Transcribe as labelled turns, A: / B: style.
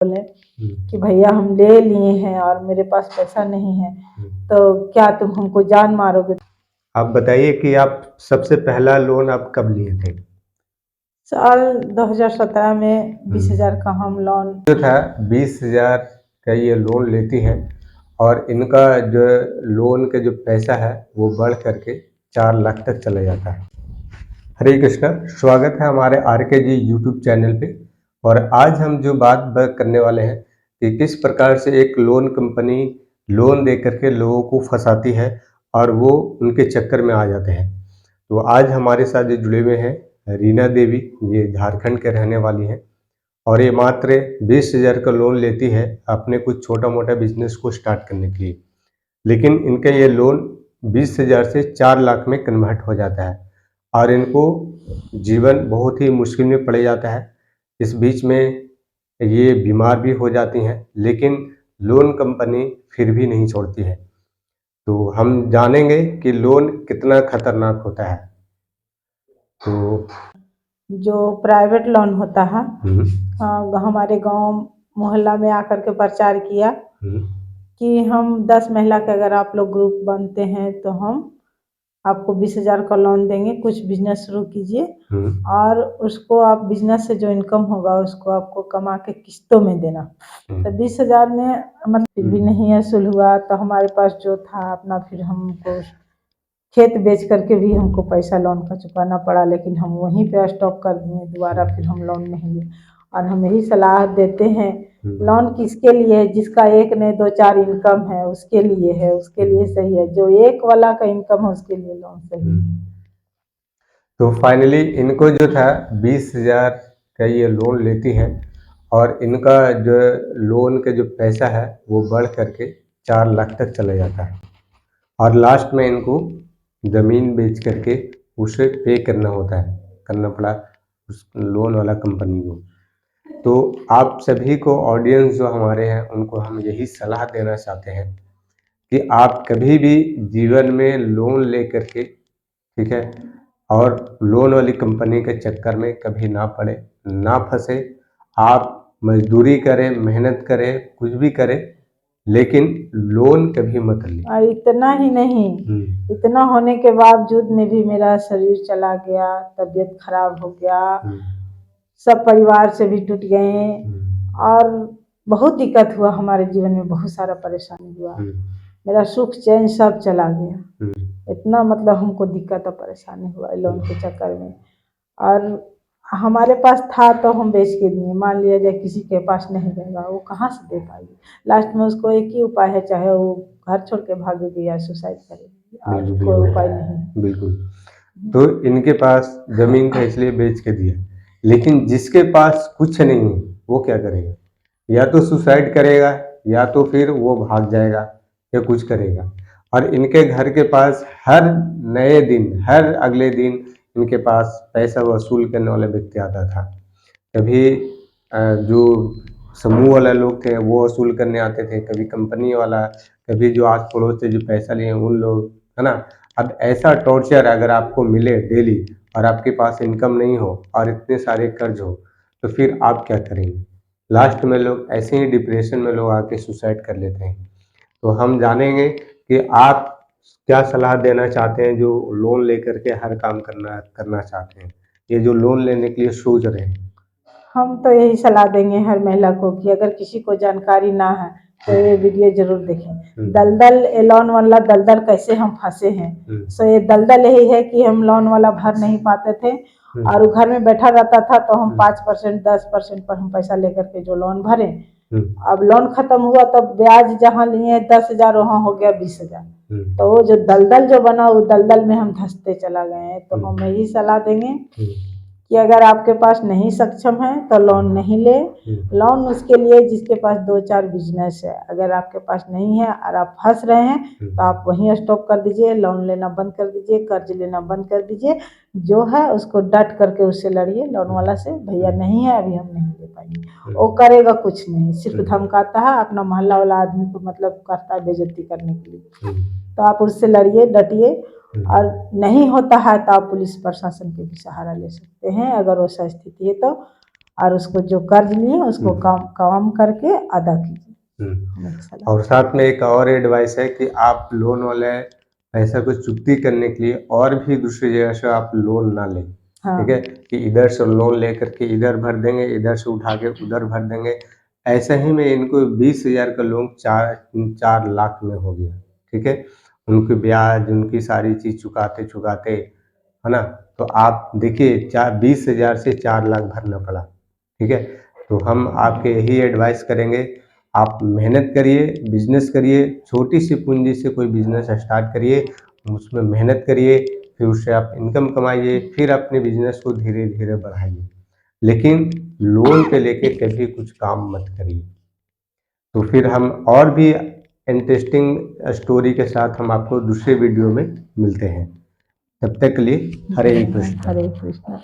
A: बोले कि भैया हम ले लिए हैं और मेरे पास पैसा नहीं है, तो क्या तुम हमको जान मारोगे?
B: आप बताइए कि आप सबसे पहला लोन आप कब लिए थे?
A: साल 2017 में 20,000 का हम लोन
B: जो था 20,000 का ये लोन लेती है और इनका जो लोन का जो पैसा है वो बढ़ करके 4 लाख तक चला जाता है। हरे कृष्णा, स्वागत है हमारे RKG यूट्यूब चैनल पे। और आज हम जो बात करने वाले हैं कि किस प्रकार से एक लोन कंपनी लोन दे करके लोगों को फंसाती है और वो उनके चक्कर में आ जाते हैं। तो आज हमारे साथ जो जुड़े हुए हैं रीना देवी, ये झारखंड के रहने वाली हैं और ये मात्र 20,000 का लोन लेती है अपने कुछ छोटा मोटा बिजनेस को स्टार्ट करने के लिए। लेकिन इनका ये लोन 20,000 से 4 लाख में कन्वर्ट हो जाता है और इनको जीवन बहुत ही मुश्किल में पड़ जाता है। इस बीच में ये बीमार भी हो जाती हैं, लेकिन लोन कंपनी फिर भी नहीं छोड़ती है। तो हम जानेंगे कि लोन कितना खतरनाक होता है। तो
A: जो प्राइवेट लोन होता है, हमारे गांव मोहल्ला में आकर के प्रचार किया कि हम 10 महिला के अगर आप लोग ग्रुप बनते हैं तो हम आपको 20,000 का लोन देंगे, कुछ बिजनेस शुरू कीजिए और उसको आप बिजनेस से जो इनकम होगा उसको आपको कमा के किस्तों में देना। तो 20,000 में मतलब फिर भी नहीं असूल हुआ, तो हमारे पास जो था अपना, फिर हमको खेत बेच करके भी हमको पैसा लोन का चुकाना पड़ा, लेकिन हम वहीं पे स्टॉप कर दिए, दोबारा फिर हम लोन नहीं लिए। और हम यही सलाह देते हैं, लोन किसके लिए है? जिसका एक नहीं 2-4 इनकम है उसके लिए है, उसके लिए सही है। जो एक वाला का इनकम है उसके लिए लोन सही है।
B: तो फाइनली इनको जो था 20,000 का ये लोन लेती है और इनका जो लोन का जो पैसा है वो बढ़ करके 4 लाख तक चला जाता है और लास्ट में इनको ज़मीन बेच करके उसे पे करना पड़ा उस लोन वाला कंपनी को। तो आप सभी को, ऑडियंस जो हमारे हैं, उनको हम यही सलाह देना चाहते हैं कि आप कभी भी जीवन में लोन ले करके, ठीक है, और लोन वाली कंपनी के चक्कर में कभी ना पड़े, ना फंसे। आप मजदूरी करें, मेहनत करें, कुछ भी करें, लेकिन लोन कभी मत लें।
A: और इतना ही नहीं, इतना होने के बावजूद में भी मेरा शरीर चला गया, तबीयत खराब हो गया, सब परिवार से भी टूट गए और बहुत दिक्कत हुआ हमारे जीवन में, बहुत सारा परेशानी हुआ। मेरा सुख चैन सब चला गया, इतना मतलब हमको दिक्कत और परेशानी हुआ लोन के चक्कर में। और हमारे पास था तो हम बेच के दिए, मान लिया जाए किसी के पास नहीं रहेगा, वो कहाँ से दे पाएगी? लास्ट में उसको एक ही उपाय है, चाहे वो घर छोड़ के भागेगी या सुसाइड करेगी, और कोई उपाय नहीं।
B: बिल्कुल। तो इनके पास जमीन था इसलिए बेच के दिया, लेकिन जिसके पास कुछ नहीं है वो क्या करेगा? या तो सुसाइड करेगा या तो फिर वो भाग जाएगा या कुछ करेगा। और इनके घर के पास हर नए दिन, हर अगले दिन इनके पास पैसा वसूल करने वाला व्यक्ति आता था। कभी जो समूह वाला लोग थे वो वसूल करने आते थे, कभी कंपनी वाला, कभी जो आस पड़ोस से जो पैसा लिए उन लोग, है ना। अब ऐसा टॉर्चर अगर आपको मिले डेली और आपके पास इनकम नहीं हो और इतने सारे कर्ज हो, तो फिर आप क्या करेंगे? लास्ट में लोग ऐसे ही डिप्रेशन में लोग आके सुसाइड कर लेते हैं। तो हम जानेंगे कि आप क्या सलाह देना चाहते हैं जो लोन लेकर के हर काम करना चाहते हैं, ये जो लोन लेने के लिए सोच रहे हैं।
A: हम तो यही सलाह देंगे हर महिला को कि अगर किसी को जानकारी ना है तो ये वीडियो जरूर देखें। दलदल, लोन वाला दलदल कैसे हम फंसे हैं। सो ये दलदल यही है कि हम लोन वाला भर नहीं पाते थे और घर में बैठा रहता था, तो हम 5% 10% पर हम पैसा लेकर के जो लोन भरे, अब लोन खत्म हुआ तब ब्याज जहाँ लिए 10,000 वहाँ हो गया 20,000। तो वो जो दलदल जो बना, वो दलदल में हम धंसते चला गए हैं। तो हम यही सलाह देंगे कि अगर आपके पास नहीं सक्षम है तो लोन नहीं ले। लोन उसके लिए जिसके पास 2-4 बिजनेस है। अगर आपके पास नहीं है और आप फंस रहे हैं तो आप वहीं स्टॉप कर दीजिए, लोन लेना बंद कर दीजिए, कर्ज लेना बंद कर दीजिए। जो है उसको डट करके उससे लड़िए, लोन वाला से, भैया नहीं है अभी हम नहीं दे पाएंगे। वो करेगा कुछ नहीं, सिर्फ धमकाता है, अपना मोहल्ला वाला आदमी को मतलब करता है बेइज्जती करने के लिए। तो आप उससे लड़िए, डटिए, और नहीं होता है तो आप पुलिस प्रशासन के भी सहारा ले सकते हैं अगर वैसा स्थिति है तो। और उसको जो कर्ज लिए उसको काम करके अदा कीजिए।
B: हम्म।
A: सलाह।
B: और साथ में एक और एडवाइस है कि आप लोन वाले पैसा को चुकती करने के लिए और भी दूसरी जगह से आप लोन ना लें।
A: हाँ।
B: ठीक है, कि इधर से लोन लेकर के इधर भर देंगे, इधर से उठा के उधर भर देंगे। ऐसे ही में इनको 20,000 का लोन 4 लाख में हो गया। ठीक है, उनकी ब्याज उनकी सारी चीज़ चुकाते चुकाते, है ना, तो आप देखिए 20,000 से 4 लाख भरना पड़ा। ठीक है, तो हम आपके यही एडवाइस करेंगे, आप मेहनत करिए, बिजनेस करिए, छोटी सी पूंजी से कोई बिजनेस स्टार्ट करिए, उसमें मेहनत करिए, फिर उससे आप इनकम कमाइए, फिर अपने बिजनेस को धीरे धीरे बढ़ाइए, लेकिन लोन पे लेके कभी कुछ काम मत करिए। तो फिर हम और भी इंटरेस्टिंग स्टोरी के साथ हम आपको दूसरे वीडियो में मिलते हैं। तब तक के लिए हरे कृष्ण।
A: हरे कृष्ण।